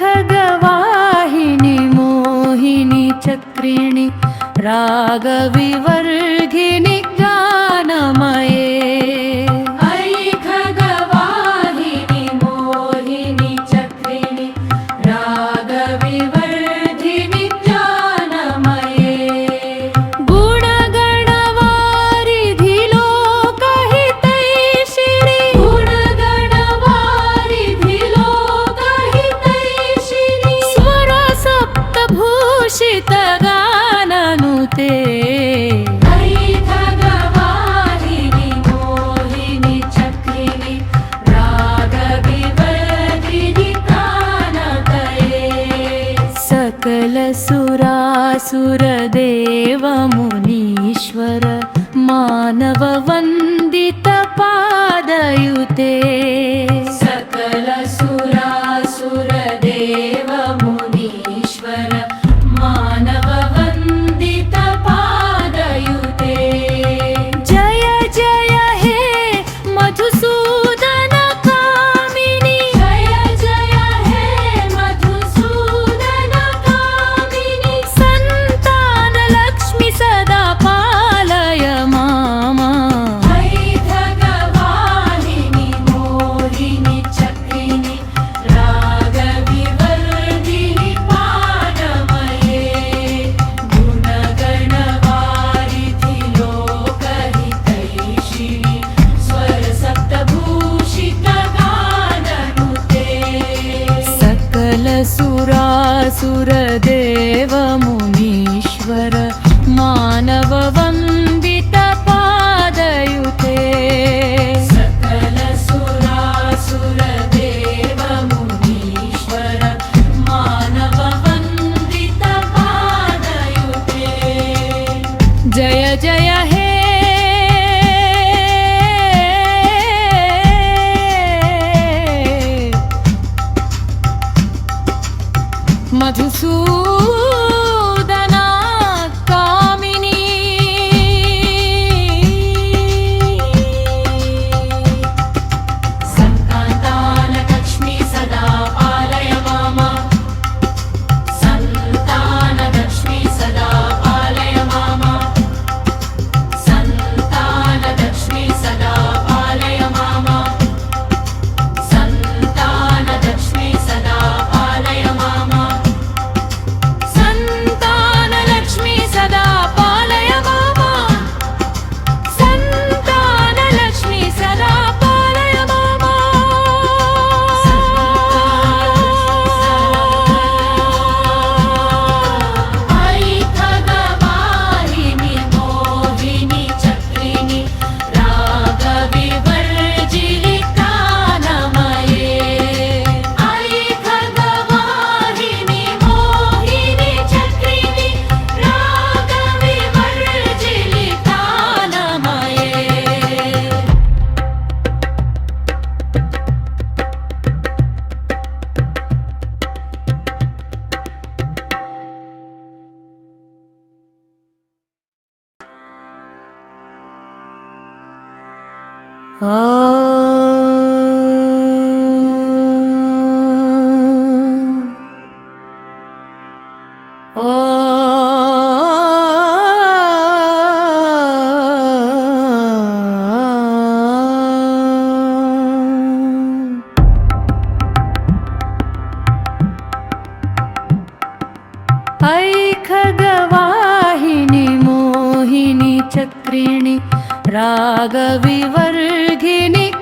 खगवाहिनी मोहिनी चक्रिणी रागविवर्धिनि ज्ञानमये। खगवाहिनी मोहिनी चक्रिणी रागविवर्धिनि ज्ञानमये। गुणगणवारिधि लोकहितैषिणि गुणगणवारिधि लोकहितैषिणि स्वरसप्तभूषित गाननुते। खगवाहिनी मोहिनी चक्रिणी रागविवर्धिनि ज्ञानमये। सकलसुरासुरदेवमुनीश्वर मानववन्दित पादयुते। सकलसुरासुरदेवमुनीश्वर मानववन्दित पादयुते। जय जय हे मधुसूदन कामिनि। जय जय हे मधुसूदन कामिनि। सन्तान लक्ष्मी सदा पालय माम। खगवाहिनी मोहिनी चक्रिणी रागविवर्धिनि पादमये। गुणगणवारिधि लोकहितैषिणि स्वरसप्तभूषित गाननुते। सकलसुरासुरदेवमुनीश्वर मानववन्दित पादयुते। सकलसुरासुरदेवमुनीश्वर मानववन्दित पादयुते। जय जय हे मधुसूदन कामिनि। सन्तान लक्ष्मी सदा पालय माम। सन्तान लक्ष्मी सदा पालय माम। सन्तान लक्ष्मी सदा पालय माम। सन्तान लक्ष्मी सदा पालय माम। सन्तान लक्ष्मी सदा पालय माम। सन्तान लक्ष्मी सदा पालय माम। खगवाहिनी मोहिनी चक्रिणी रागविवर्धिनि ज्ञानमये। खगवाहिनी मोहिनी चक्रिणी रागविवर्धिनि ज्ञानमये। खगवाहिनी मोहिनी चक्रिणी रागविवर्धिनि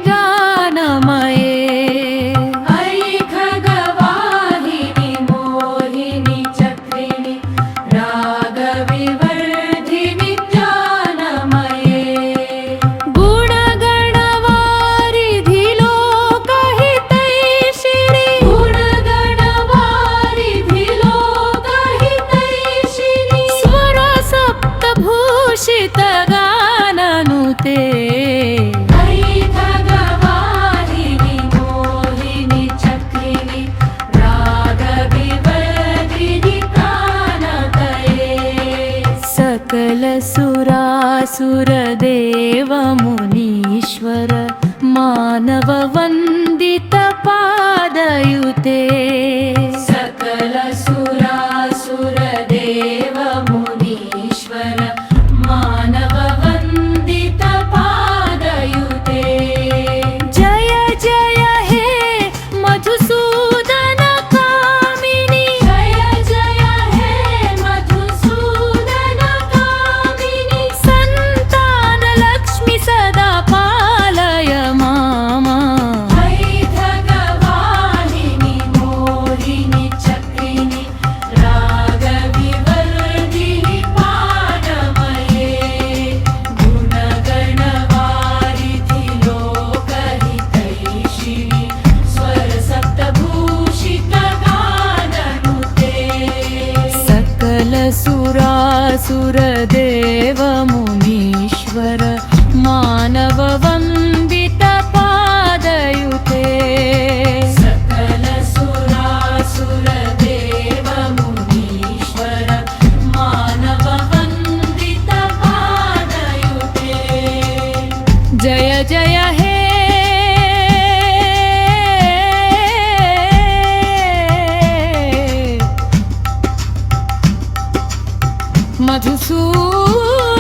ज्ञानमये। खगवाहिनी मोहिनी चक्रिणी रागविवर्धिनि ज्ञानमये। गुणगणवारिधि लोकहितैषिणि गुणगणवारिधि लोकहितैषिणि स्वरसप्तभूषित सकल सुरासुर देव मुनीश्वर मानव वंदित पादयुते सकल सुरासुर देव मुनीश्वर मानव वंदित पादयुते जय जय हे मधुसूदन कामिनी जय जय हे मधुसूदन कामिनी संतान लक्ष्मी सदा पालय मामा वैधगवाहिनि मोहिनि चक्रिणि रागविवर्धिनि पादमये गुणगणवारिधि लोकहितैषिणि स्वरसप्तभूषितगाननुते सकल सुरासुर देव मुनीश्वर मानव वंदित पादयुते सकल सुरासुर देव मुनीश्वर मानव वंदित पादयुते जय जय हे मधुसूदन